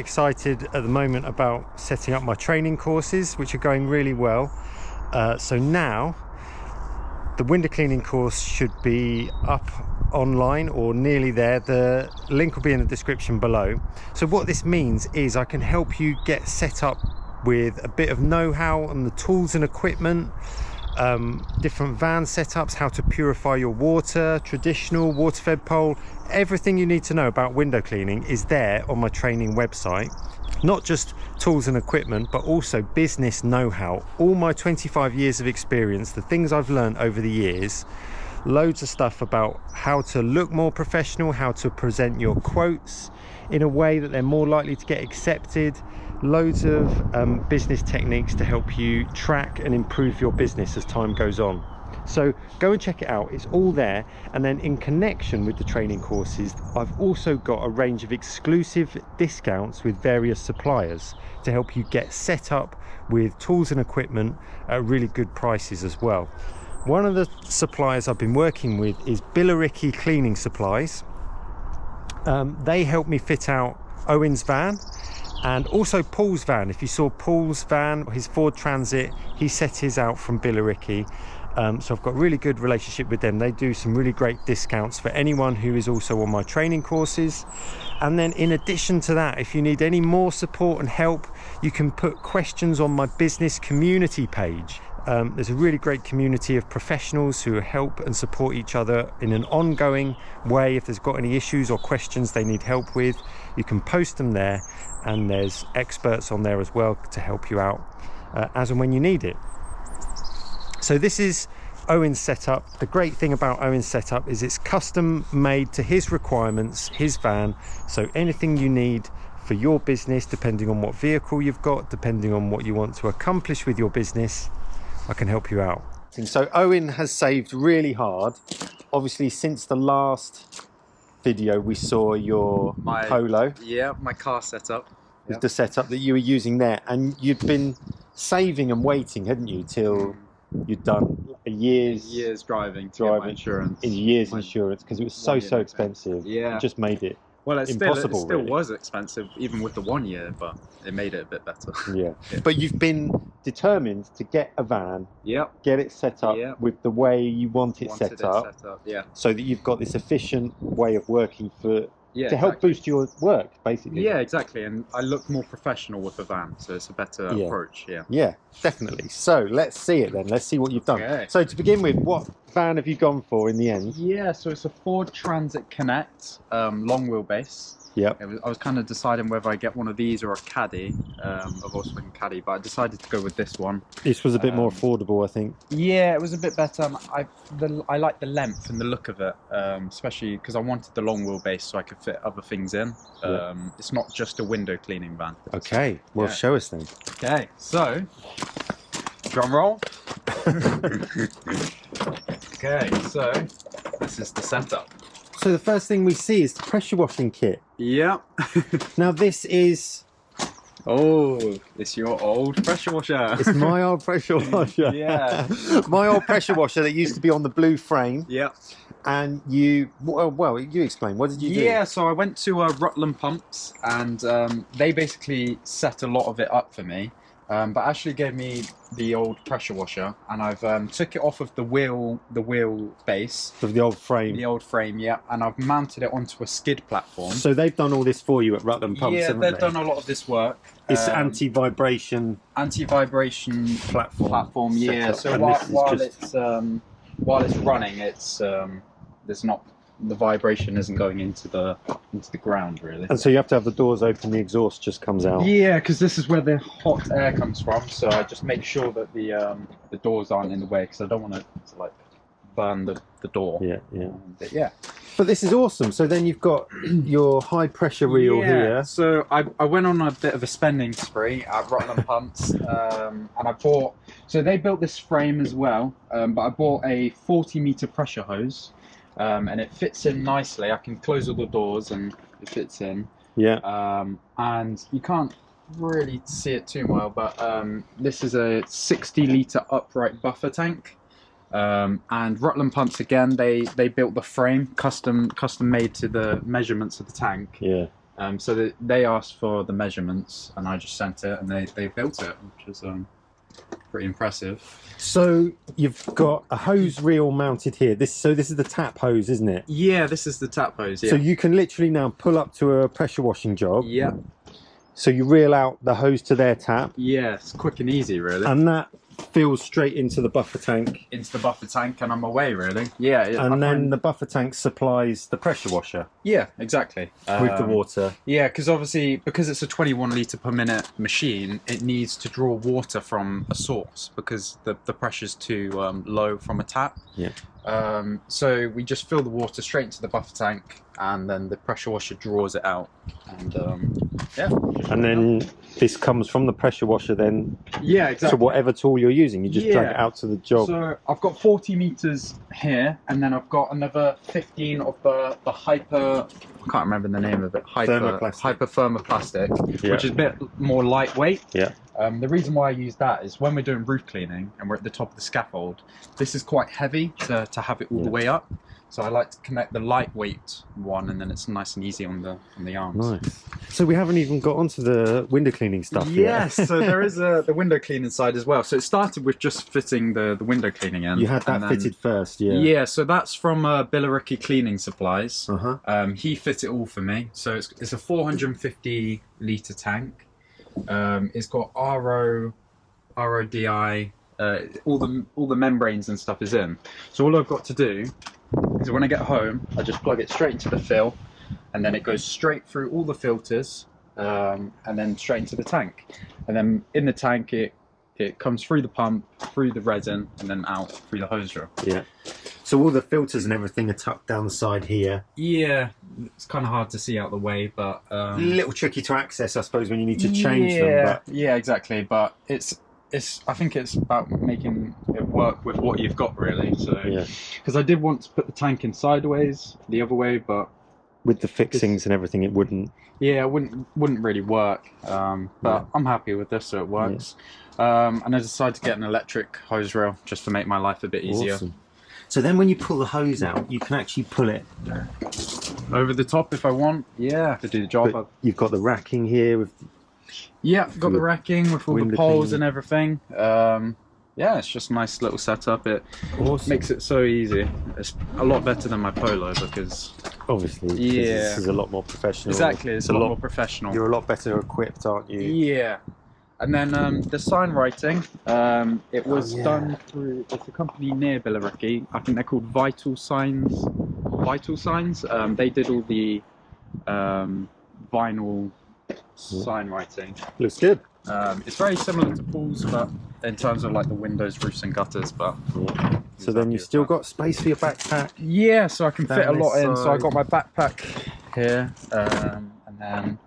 excited at the moment about setting up my training courses, which are going really well. So now the window cleaning course should be up online or nearly there. The link will be in the description below. So what this means is I can help you get set up with a bit of know-how on the tools and equipment, different van setups, how to purify your water, traditional water fed pole. Everything you need to know about window cleaning is there on my training website. Not just tools and equipment, but also business know-how, all my 25 years of experience, the things I've learned over the years, loads of stuff about how to look more professional, how to present your quotes in a way that they're more likely to get accepted, loads of business techniques to help you track and improve your business as time goes on. So go and check it out, it's all there. And then in connection with the training courses, I've also got a range of exclusive discounts with various suppliers to help you get set up with tools and equipment at really good prices as well. One of the suppliers I've been working with is Billericay Cleaning Supplies. They helped me fit out Owens' van and also Paul's van. If you saw Paul's van, his Ford Transit, he set his out from Billericay. So I've got a really good relationship with them. They do some really great discounts for anyone who is also on my training courses. And then in addition to that, if you need any more support and help, you can put questions on my business community page. There's a really great community of professionals who help and support each other in an ongoing way. If there's got any issues or questions they need help with, you can post them there, and there's experts on there as well to help you out as and when you need it. So this is Owen's setup. The great thing about Owen's setup is it's custom made to his requirements, his van. So anything you need for your business, depending on what vehicle you've got, depending on what you want to accomplish with your business, I can help you out. So Owen has saved really hard. Obviously, since the last video we saw your Polo. Yeah, my car setup. With the setup that you were using there. And you'd been saving and waiting, hadn't you, till you'd done a year's driving to get my insurance. Insurance, because it was so expensive. Yeah. It just made it it impossible. Still was expensive, even with the 1 year, but it made it a bit better. Yeah. But you've been determined to get a van, get it set up with the way you want it set up, so that you've got this efficient way of working to help boost your work, basically. Yeah, exactly. And I look more professional with the van, so it's a better approach. Yeah, definitely. So let's see it then. Let's see what you've done. Okay. So to begin with, what van have you gone for in the end? Yeah, so it's a Ford Transit Connect, long wheelbase. Yep. I was kind of deciding whether I get one of these or a Caddy, a Volkswagen Caddy, but I decided to go with this one. This was a bit more affordable, I think. Yeah, it was a bit better. I like the length and the look of it, especially because I wanted the long wheelbase so I could fit other things in. It's not just a window cleaning van. Okay, well, show us then. Okay, so drum roll. Okay, so this is the setup. So the first thing we see is the pressure washing kit. Yeah. Now this is... Oh, it's your old pressure washer. It's my old pressure washer. Yeah. My old pressure washer that used to be on the blue frame. Yeah. And you, well, you explain. What did you do? Yeah, so I went to Rutland Pumps, and they basically set a lot of it up for me. But actually gave me the old pressure washer, and I've took it off of the wheel base of the old frame. The old frame, yeah, and I've mounted it onto a skid platform. So they've done all this for you at Rutland Pumps, haven't they? Done a lot of this work. It's anti-vibration platform. Yeah. So while it's running, it's there's not. The vibration isn't going into the ground, really. And so you have to have the doors open, the exhaust just comes out. Yeah, because this is where the hot air comes from, so I just make sure that the doors aren't in the way, because I don't want to like burn the door. Yeah. But this is awesome. So then you've got your high pressure reel here. So I went on a bit of a spending spree at Rutland Pumps, and I bought. So they built this frame as well, but I bought a 40-meter pressure hose. And it fits in nicely. I can close all the doors and it fits in. Yeah. And you can't really see it too well, but this is a 60-litre upright buffer tank. And Rutland Pumps, again, they built the frame custom made to the measurements of the tank. Yeah. So they asked for the measurements, and I just sent it, and they built it, which is pretty impressive. So you've got a hose reel mounted here. This is the tap hose, isn't it? Yeah, this is the tap hose. Yeah. So you can literally now pull up to a pressure washing job. Yeah. So you reel out the hose to their tap. Yeah, it's quick and easy, really. And that fills straight into the buffer tank. Into the buffer tank, and I'm away, really. Yeah. And then the buffer tank supplies the pressure washer. Yeah, exactly. With the water. Yeah, because obviously, because it's a 21 litre per minute machine, it needs to draw water from a source because the pressure's too low from a tap. Yeah. So we just fill the water straight into the buffer tank, and then the pressure washer draws it out. And yeah. And then this comes from the pressure washer then. Yeah, exactly. To whatever tool you're using, you just drag it out to the job. So I've got 40 meters here, and then I've got another 15 of the hyper. I can't remember the name of it. Hyper thermoplastic, Yeah. which is a bit more lightweight. Yeah. The reason why I use that is when we're doing roof cleaning and we're at the top of the scaffold, this is quite heavy to have it all the way up. So I like to connect the lightweight one, and then it's nice and easy on the arms. Nice. So we haven't even got onto the window cleaning stuff yet. Yes, so there is the window cleaning side as well. So it started with just fitting the window cleaning in. You had that fitted first, yeah. Yeah, so that's from Billericay Cleaning Supplies. Uh-huh. He fit it all for me. So it's a 450 litre tank. It's got RODI, all the membranes and stuff is in. So all I've got to do is when I get home, I just plug it straight into the fill, and then it goes straight through all the filters, and then straight into the tank. And then in the tank, it comes through the pump, through the resin, and then out through the hose reel. Yeah. So all the filters and everything are tucked down the side here. Yeah, it's kind of hard to see out the way, but a little tricky to access, I suppose, when you need to change them. But yeah, exactly. But I think it's about making it work with what you've got, really. So, because I did want to put the tank in sideways, the other way, but with the fixings and everything, it wouldn't. Yeah, it wouldn't really work. But I'm happy with this, so it works. And I decided to get an electric hose reel just to make my life a bit easier. Awesome. So then, when you pull the hose out, you can actually pull it over the top if I want. Yeah, to do the job. But you've got the racking here with. Yeah, got the racking with all the poles and everything. Yeah, it's just a nice little setup. It makes it so easy. It's a lot better than my Polo because obviously, this is a lot more professional. Exactly, it's a lot more professional. You're a lot better equipped, aren't you? Yeah. And then the sign writing, it was done through, it's a company near Billericay. I think they're called Vital Signs. They did all the vinyl sign writing. Looks good. It's very similar to Paul's, but in terms of like the windows, roofs and gutters, but... So then you've still got space for your backpack? Yeah, so I can fit a lot in. So I got my backpack here, and then...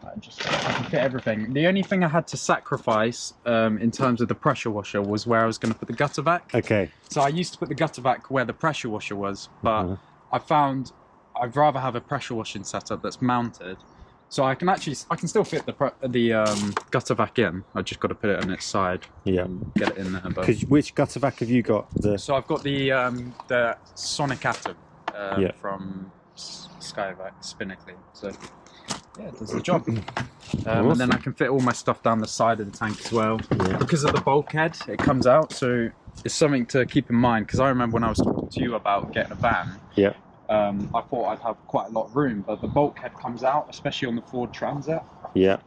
I can fit everything. The only thing I had to sacrifice in terms of the pressure washer was where I was going to put the gutter vac. Okay. So I used to put the gutter vac where the pressure washer was, but I found I'd rather have a pressure washing setup that's mounted. So I can still fit the gutter vac in. I just got to put it on its side. Yeah. And get it in there. Because which gutter vac have you got? So I've got the Sonic Atom from Skyvac Spinnacly. So. Yeah, it does the job. And then I can fit all my stuff down the side of the tank as well. Yeah. Because of the bulkhead, it comes out, so it's something to keep in mind. Because I remember when I was talking to you about getting a van, I thought I'd have quite a lot of room, but the bulkhead comes out, especially on the Ford Transit. Yeah.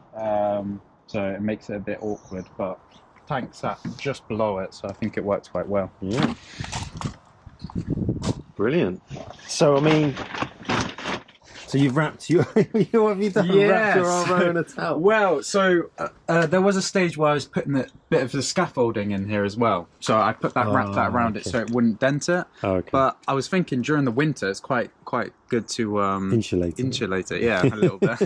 So it makes it a bit awkward, but the tank sat just below it, so I think it works quite well. Yeah. Brilliant. So, I mean... So you've wrapped what have you done? Wrapped your arm around a towel? Well, so there was a stage where I was putting a bit of the scaffolding in here as well. So I put that wrapped that around it so it wouldn't dent it. Okay. But I was thinking during the winter it's quite good to insulate it. Yeah, a little bit.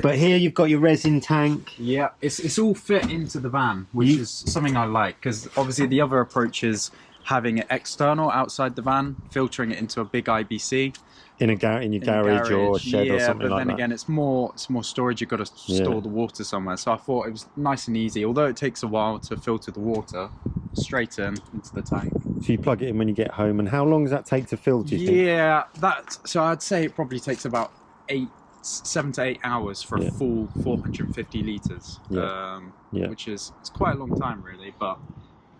But here you've got your resin tank. Yeah, it's all fit into the van, which is something I like because obviously the other approach is having it external outside the van, filtering it into a big IBC. In your garage or shed or something like that. Yeah, but then again, it's more storage. You've got to store the water somewhere. So I thought it was nice and easy. Although it takes a while to filter the water, straight into the tank. So you plug it in when you get home. And how long does that take to fill, do you think? Yeah, so I'd say it probably takes about 8 it's 7 to 8 hours for a full 450 litres, which is it's quite a long time really, but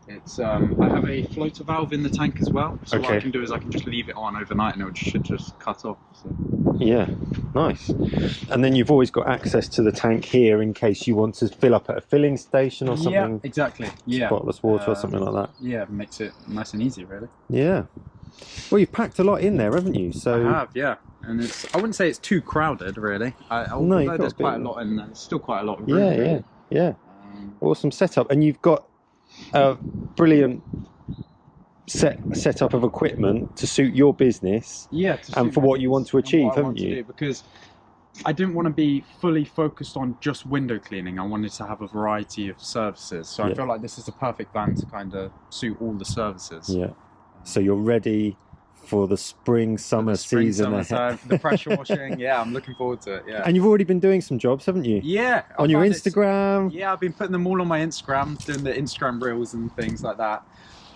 it's I have a floater valve in the tank as well, so what I can do is I can just leave it on overnight and it should just cut off. So. Yeah, nice. And then you've always got access to the tank here in case you want to fill up at a filling station or something. Yeah, exactly. Yeah, spotless water or something like that. Yeah, makes it nice and easy really. Yeah. Well, you've packed a lot in there, haven't you? So I have, yeah. And I wouldn't say it's too crowded really. Although there's quite a lot in there, there's still quite a lot of room. Yeah. Awesome setup. And you've got a brilliant setup of equipment to suit your business, and for what you want to achieve, haven't you? Because I didn't want to be fully focused on just window cleaning. I wanted to have a variety of services, so I feel like this is a perfect van to kind of suit all the services. Yeah. So you're ready for the spring summer season ahead. The pressure washing. Yeah, I'm looking forward to it. Yeah. And you've already been doing some jobs, haven't you? Yeah. On your Instagram. Yeah, I've been putting them all on my Instagram, doing the Instagram reels and things like that.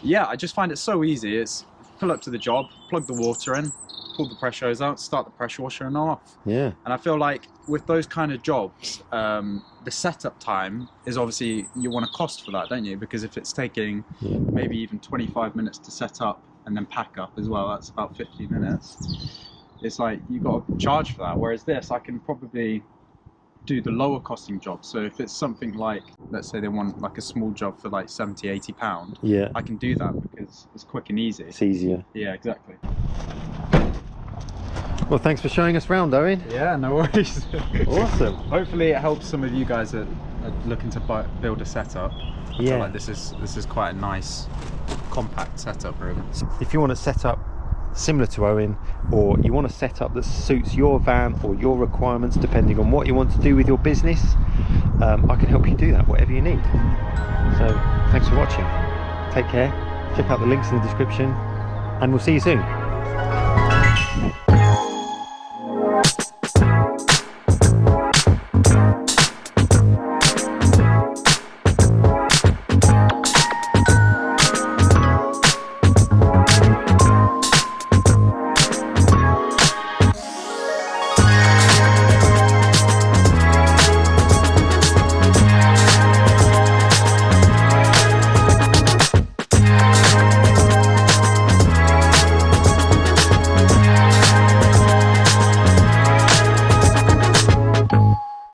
Yeah, I just find it so easy. It's pull up to the job, plug the water in, pull the pressure hose out, start the pressure washer and off. Yeah. And I feel like with those kind of jobs, the setup time is obviously, you want a cost for that, don't you? Because if it's taking maybe even 25 minutes to set up and then pack up as well, that's about 50 minutes. It's like you've got to charge for that. Whereas this, I can probably do the lower costing job. So if it's something like, let's say they want like a small job for like 70, 80 pound, I can do that because it's quick and easy. It's easier. Yeah, exactly. Well, thanks for showing us round, Owen. Yeah, no worries. Awesome. Hopefully it helps some of you guys that are looking to build a setup. I feel like this is quite a nice compact setup really. If you want to set up similar to Owen, or you want a setup that suits your van or your requirements depending on what you want to do with your business, I can help you do that, whatever you need. So thanks for watching. Take care, check out the links in the description, and we'll see you soon.